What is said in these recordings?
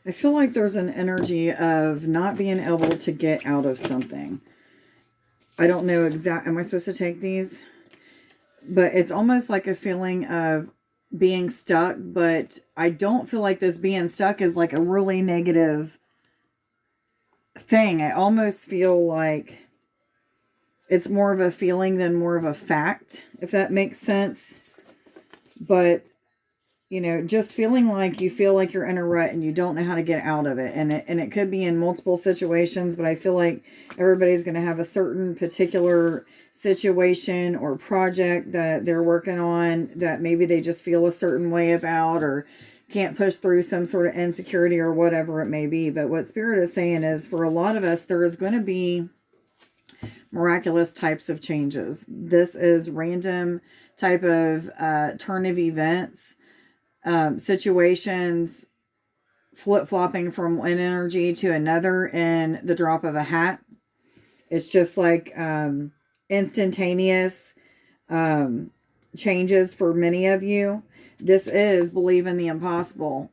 I feel like there's an energy of not being able to get out of something. I don't know exactly. Am I supposed to take these? But it's almost like a feeling of being stuck. But I don't feel like this being stuck is like a really negative thing. I almost feel like it's more of a feeling than more of a fact, if that makes sense. But you know, just feeling like you feel like you're in a rut and you don't know how to get out of it. And it could be in multiple situations, but I feel like everybody's going to have a certain particular situation or project that they're working on that maybe they just feel a certain way about, or can't push through some sort of insecurity or whatever it may be. But what Spirit is saying is, for a lot of us, there is going to be miraculous types of changes. This is random type of turn of events. Situations flip-flopping from one energy to another in the drop of a hat. It's just like instantaneous changes for many of you. This is believe in the impossible.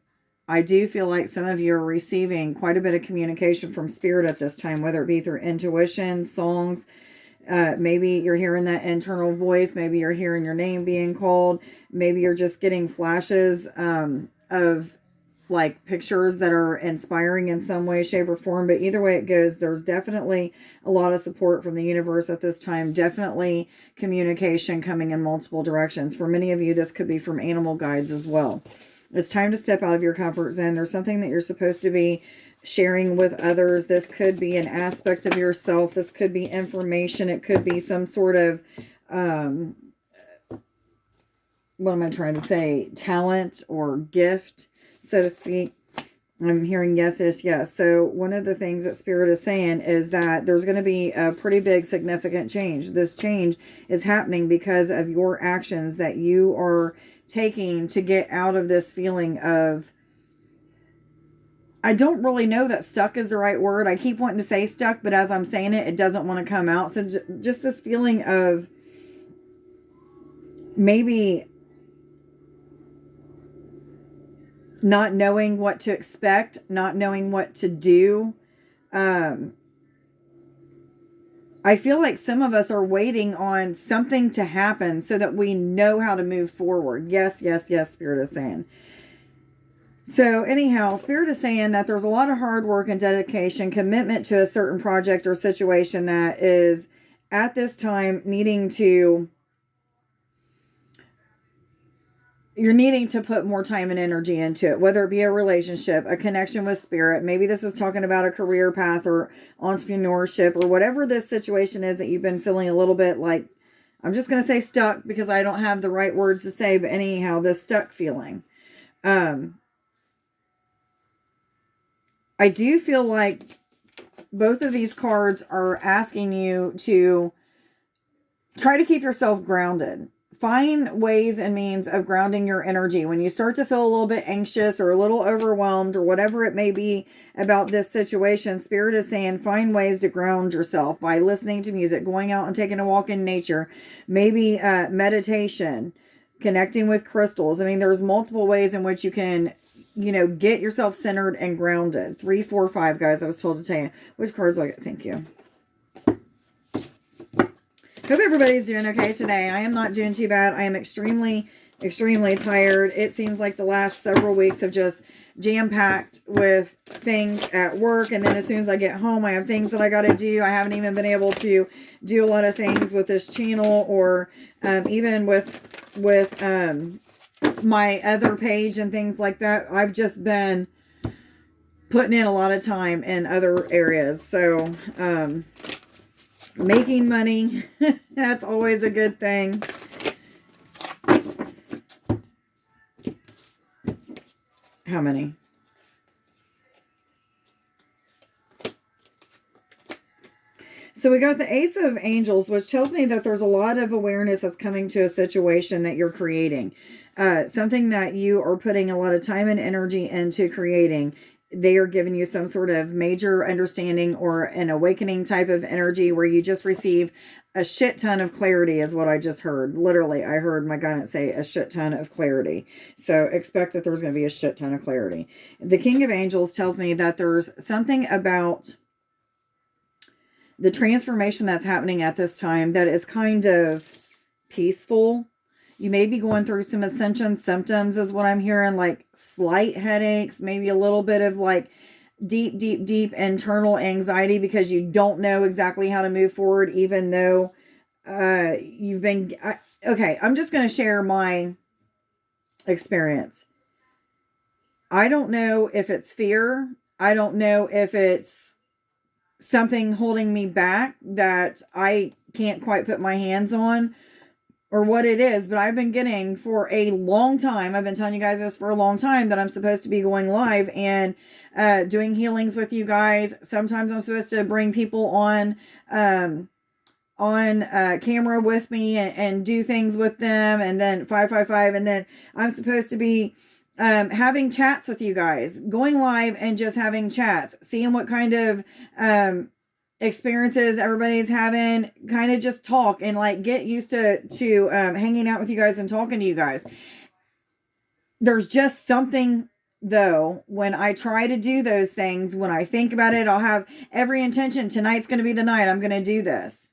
I do feel like some of you are receiving quite a bit of communication from Spirit at this time, whether it be through intuition, songs. Maybe you're hearing that internal voice. Maybe you're hearing your name being called. Maybe you're just getting flashes of like pictures that are inspiring in some way, shape, or form. But either way it goes, there's definitely a lot of support from the universe at this time. Definitely communication coming in multiple directions. For many of you, this could be from animal guides as well. It's time to step out of your comfort zone. There's something that you're supposed to be sharing with others. This could be an aspect of yourself. This could be information. It could be some sort of, what am I trying to say? Talent or gift, so to speak. I'm hearing yes, yes, yes. So one of the things that Spirit is saying is that there's going to be a pretty big significant change. This change is happening because of your actions that you are taking to get out of this feeling of, I don't really know that stuck is the right word. I keep wanting to say stuck, but as I'm saying it, it doesn't want to come out. So just this feeling of maybe not knowing what to expect, not knowing what to do. I feel like some of us are waiting on something to happen so that we know how to move forward. Yes, yes, yes, Spirit is saying. So anyhow, Spirit is saying that there's a lot of hard work and dedication, commitment to a certain project or situation that is at this time you're needing to put more time and energy into it, whether it be a relationship, a connection with Spirit. Maybe this is talking about a career path or entrepreneurship or whatever this situation is that you've been feeling a little bit like, I'm just going to say stuck because I don't have the right words to say, but anyhow, this stuck feeling. I do feel like both of these cards are asking you to try to keep yourself grounded. Find ways and means of grounding your energy. When you start to feel a little bit anxious or a little overwhelmed or whatever it may be about this situation, Spirit is saying find ways to ground yourself by listening to music, going out and taking a walk in nature, maybe meditation, connecting with crystals. I mean, there's multiple ways in which you can, get yourself centered and grounded. 3, 4, 5, guys. I was told to tell you. Which cards do I get? Thank you. Hope everybody's doing okay today. I am not doing too bad. I am extremely, extremely tired. It seems like the last several weeks have just jam-packed with things at work. And then as soon as I get home, I have things that I got to do. I haven't even been able to do a lot of things with this channel or even with my other page and things like that. I've just been putting in a lot of time in other areas. So, making money, that's always a good thing. How many? So we got the Ace of Angels, which tells me that there's a lot of awareness that's coming to a situation that you're creating. Something that you are putting a lot of time and energy into creating. They are giving you some sort of major understanding or an awakening type of energy where you just receive a shit ton of clarity is what I just heard. Literally, I heard my guidance say a shit ton of clarity. So expect that there's going to be a shit ton of clarity. The King of Angels tells me that there's something about the transformation that's happening at this time that is kind of peaceful. You may be going through some ascension symptoms is what I'm hearing, like slight headaches, maybe a little bit of like deep internal anxiety because you don't know exactly how to move forward, even though you've been... Okay, I'm just going to share my experience. I don't know if it's fear. I don't know if it's something holding me back that I can't quite put my hands on, or what it is, but I've been getting for a long time, I've been telling you guys this for a long time, that I'm supposed to be going live and doing healings with you guys. Sometimes I'm supposed to bring people on camera with me and do things with them, and then 555, and then I'm supposed to be having chats with you guys, going live and just having chats, seeing what kind of experiences everybody's having, kind of just talk and like get used to hanging out with you guys and talking to you guys. There's just something though, when I try to do those things, when I think about it, I'll have every intention, tonight's going to be the night I'm going to do this.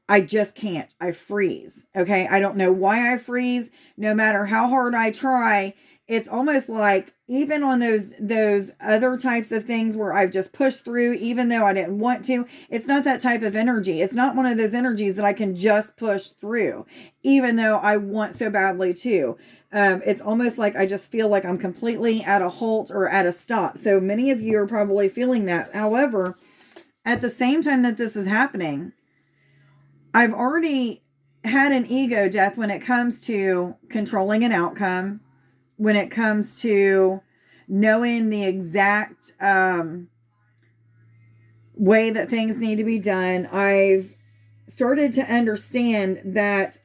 I just can't. I freeze. Okay. I don't know why I freeze. No matter how hard I try, it's almost like even on those other types of things where I've just pushed through, even though I didn't want to, it's not that type of energy. It's not one of those energies that I can just push through, even though I want so badly to. It's almost like I just feel like I'm completely at a halt or at a stop. So many of you are probably feeling that. However, at the same time that this is happening, I've already had an ego death when it comes to controlling an outcome, when it comes to knowing the exact way that things need to be done. I've started to understand that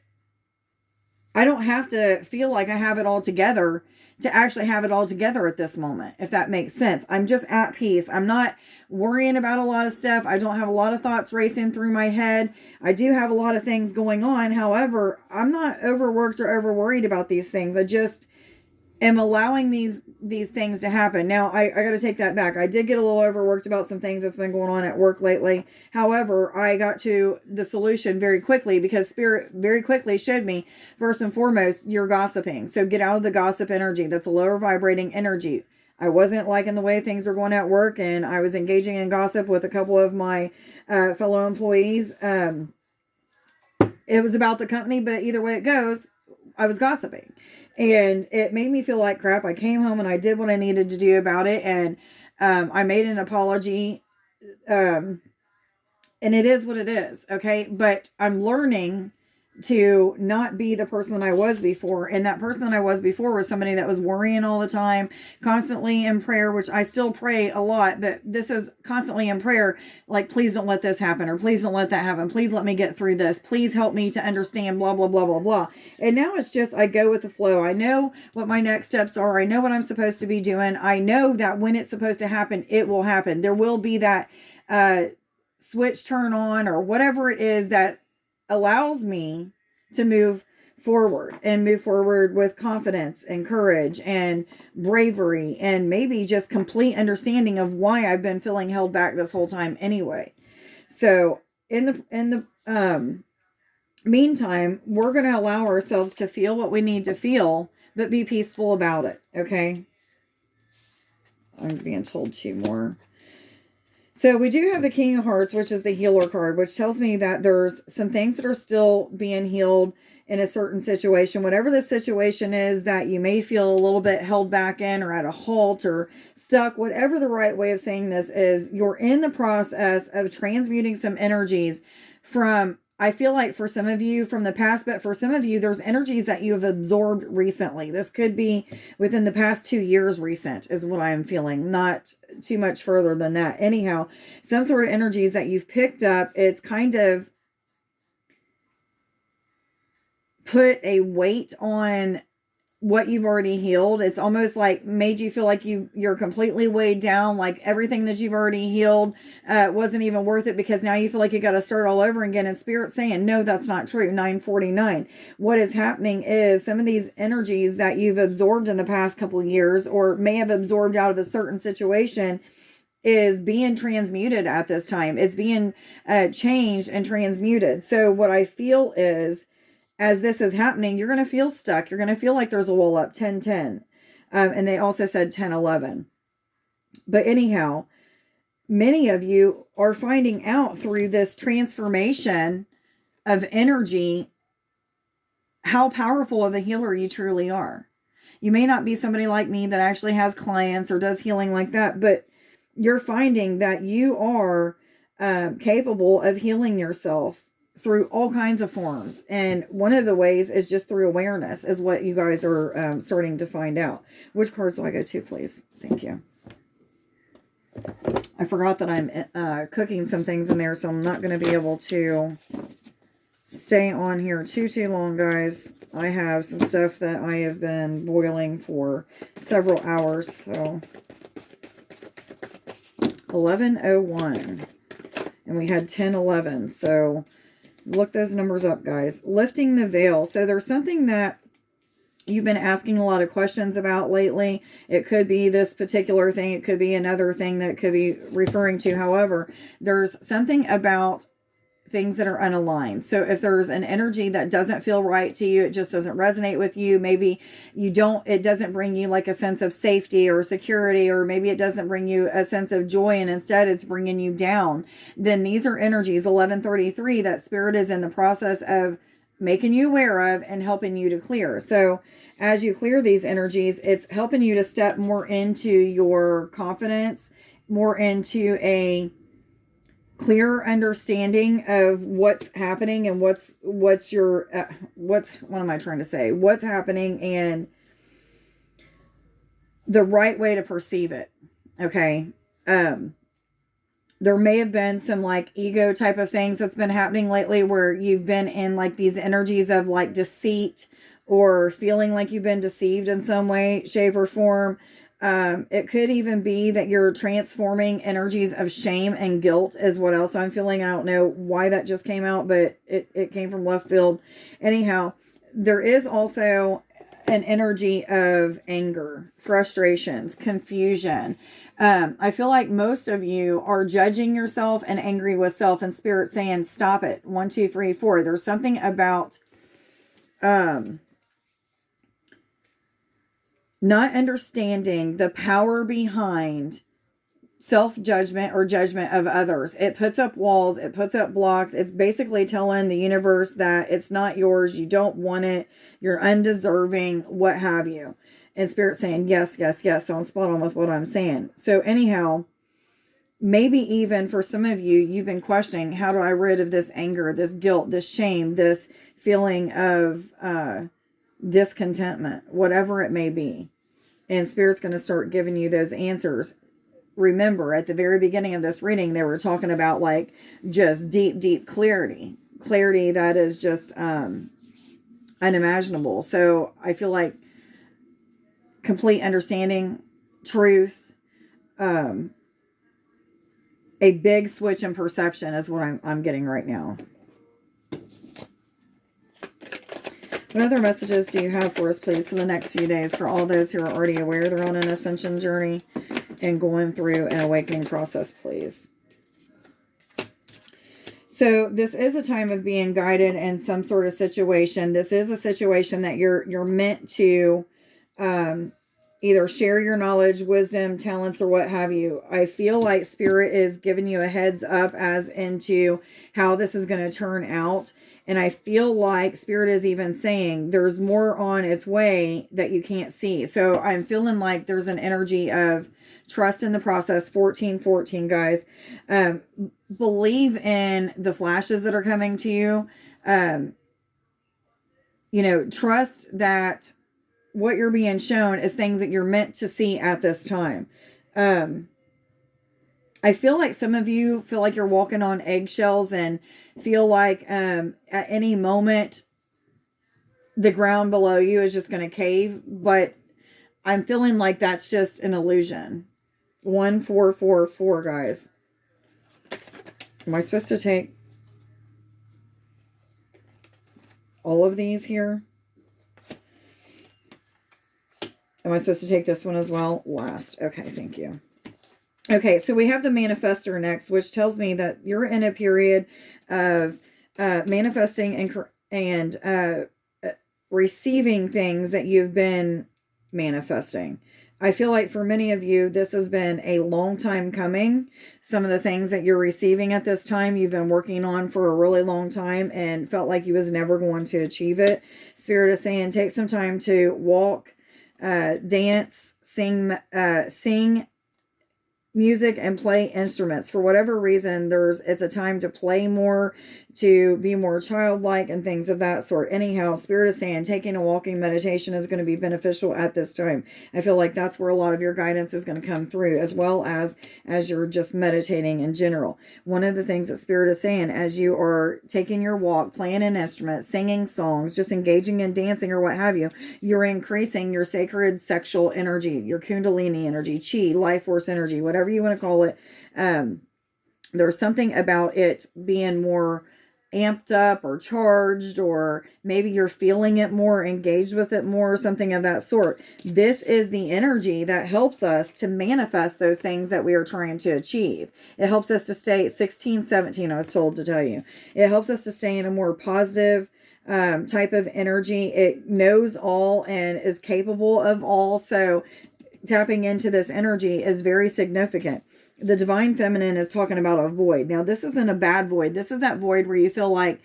I don't have to feel like I have it all together to actually have it all together at this moment, if that makes sense. I'm just at peace. I'm not worrying about a lot of stuff. I don't have a lot of thoughts racing through my head. I do have a lot of things going on. However, I'm not overworked or over worried about these things. I just am allowing these things to happen. Now, I got to take that back. I did get a little overworked about some things that's been going on at work lately. However, I got to the solution very quickly because Spirit very quickly showed me, first and foremost, you're gossiping. So get out of the gossip energy. That's a lower vibrating energy. I wasn't liking the way things are going at work, and I was engaging in gossip with a couple of my fellow employees. It was about the company, but either way it goes, I was gossiping. And it made me feel like crap. I came home and I did what I needed to do about it. And I made an apology. And it is what it is. Okay. But I'm learning to not be the person that I was before. And that person that I was before was somebody that was worrying all the time, constantly in prayer, which I still pray a lot, but this is constantly in prayer. Like, please don't let this happen, or please don't let that happen. Please let me get through this. Please help me to understand, blah, blah, blah, blah, blah. And now it's just, I go with the flow. I know what my next steps are. I know what I'm supposed to be doing. I know that when it's supposed to happen, it will happen. There will be that switch turn on, or whatever it is that allows me to move forward with confidence and courage and bravery, and maybe just complete understanding of why I've been feeling held back this whole time anyway. So in the meantime, we're going to allow ourselves to feel what we need to feel, but be peaceful about it. Okay. I'm being told two more. So we do have the King of Hearts, which is the healer card, which tells me that there's some things that are still being healed in a certain situation. Whatever the situation is that you may feel a little bit held back in, or at a halt, or stuck, whatever the right way of saying this is, you're in the process of transmuting some energies from, I feel like for some of you from the past, but for some of you, there's energies that you have absorbed recently. This could be within the past 2 years recent is what I am feeling. Not too much further than that. Anyhow, some sort of energies that you've picked up, it's kind of put a weight on what you've already healed. It's almost like made you feel like you're completely weighed down, like everything that you've already healed wasn't even worth it, because now you feel like you got to start all over again. And Spirit's saying, no, that's not true. 949. What is happening is some of these energies that you've absorbed in the past couple of years, or may have absorbed out of a certain situation, is being transmuted at this time. It's being changed and transmuted. So what I feel is, as this is happening, you're going to feel stuck. You're going to feel like there's a wall up. 1010. And they also said 1011. But anyhow, many of you are finding out through this transformation of energy how powerful of a healer you truly are. You may not be somebody like me that actually has clients or does healing like that, but you're finding that you are capable of healing yourself through all kinds of forms. And one of the ways is just through awareness, is what you guys are starting to find out. Which cards do I go to, please? Thank you. I forgot that I'm cooking some things in there, so I'm not going to be able to stay on here too long, guys. I have some stuff that I have been boiling for several hours, so 1101. And we had 1011, so look those numbers up, guys. Lifting the veil. So there's something that you've been asking a lot of questions about lately. It could be this particular thing. It could be another thing that it could be referring to. However, there's something about things that are unaligned. So if there's an energy that doesn't feel right to you, it just doesn't resonate with you, maybe it doesn't bring you like a sense of safety or security, or maybe it doesn't bring you a sense of joy and instead it's bringing you down, then these are energies, 1133, that Spirit is in the process of making you aware of and helping you to clear. So as you clear these energies, it's helping you to step more into your confidence, more into a clear understanding of what's happening and what's happening and the right way to perceive it. Okay. There may have been some like ego type of things that's been happening lately, where you've been in like these energies of like deceit, or feeling like you've been deceived in some way, shape, or form. It could even be that you're transforming energies of shame and guilt is what else I'm feeling. I don't know why that just came out, but it came from left field. Anyhow, there is also an energy of anger, frustrations, confusion. I feel like most of you are judging yourself and angry with self, and Spirit saying, stop it. 1, 2, 3, 4. There's something about, not understanding the power behind self-judgment or judgment of others. It puts up walls. It puts up blocks. It's basically telling the universe that it's not yours. You don't want it. You're undeserving, what have you. And Spirit saying, yes, yes, yes. So I'm spot on with what I'm saying. So anyhow, maybe even for some of you, you've been questioning, how do I rid of this anger, this guilt, this shame, this feeling of discontentment, whatever it may be. And Spirit's going to start giving you those answers. Remember, at the very beginning of this reading, they were talking about like just deep, deep clarity. Clarity that is just unimaginable. So I feel like complete understanding, truth, a big switch in perception is what I'm getting right now. What other messages do you have for us, please, for the next few days, for all those who are already aware they're on an ascension journey and going through an awakening process, please? So this is a time of being guided in some sort of situation. This is a situation that you're meant to either share your knowledge, wisdom, talents, or what have you. I feel like Spirit is giving you a heads up as into how this is going to turn out. And I feel like Spirit is even saying there's more on its way that you can't see. So I'm feeling like there's an energy of trust in the process. 1414, guys. Believe in the flashes that are coming to you. Trust that what you're being shown is things that you're meant to see at this time. I feel like some of you feel like you're walking on eggshells and feel like at any moment the ground below you is just going to cave. But I'm feeling like that's just an illusion. 1444, guys. Am I supposed to take all of these here? Am I supposed to take this one as well? Last. Okay, thank you. Okay, so we have the manifestor next, which tells me that you're in a period of manifesting and receiving things that you've been manifesting. I feel like for many of you, this has been a long time coming. Some of the things that you're receiving at this time, you've been working on for a really long time and felt like you was never going to achieve it. Spirit is saying, take some time to walk, dance, sing music, and play instruments. For whatever reason, it's a time to play more, to be more childlike and things of that sort. Anyhow, Spirit is saying taking a walking meditation is going to be beneficial at this time. I feel like that's where a lot of your guidance is going to come through, as well as you're just meditating in general. One of the things that Spirit is saying, as you are taking your walk, playing an instrument, singing songs, just engaging in dancing or what have you, you're increasing your sacred sexual energy, your kundalini energy, chi, life force energy, whatever you want to call it. There's something about it being more amped up or charged, or maybe you're feeling it more, engaged with it more, something of that sort. This is the energy that helps us to manifest those things that we are trying to achieve. It helps us to stay 1617, I was told to tell you. It helps us to stay in a more positive type of energy. It knows all and is capable of all. So tapping into this energy is very significant. The Divine Feminine is talking about a void. Now, this isn't a bad void. This is that void where you feel like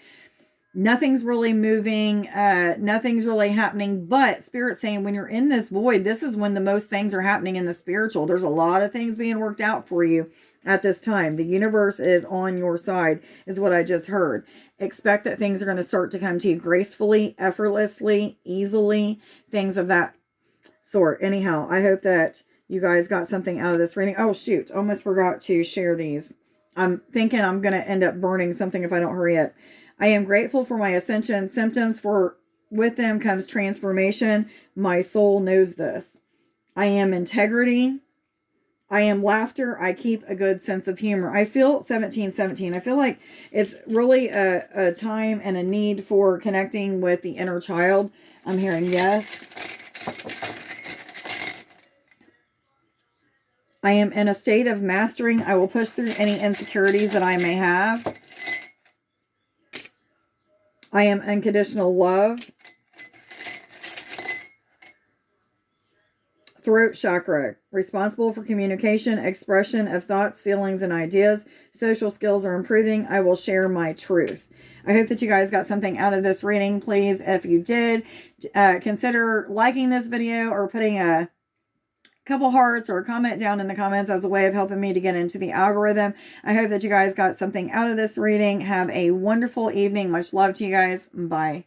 nothing's really moving, nothing's really happening. But Spirit's saying when you're in this void, this is when the most things are happening in the spiritual. There's a lot of things being worked out for you at this time. The universe is on your side, is what I just heard. Expect that things are going to start to come to you gracefully, effortlessly, easily, things of that sort. Anyhow, I hope that you guys got something out of this reading. Oh, shoot. Almost forgot to share these. I'm thinking I'm going to end up burning something if I don't hurry up. I am grateful for my ascension symptoms, for with them comes transformation. My soul knows this. I am integrity. I am laughter. I keep a good sense of humor. I feel 1717. I feel like it's really a time and a need for connecting with the inner child. I'm hearing yes. I am in a state of mastering. I will push through any insecurities that I may have. I am unconditional love. Throat chakra, responsible for communication, expression of thoughts, feelings, and ideas. Social skills are improving. I will share my truth. I hope that you guys got something out of this reading. Please, if you did, consider liking this video or putting a couple hearts or a comment down in the comments as a way of helping me to get into the algorithm. I hope that you guys got something out of this reading. Have a wonderful evening. Much love to you guys. Bye.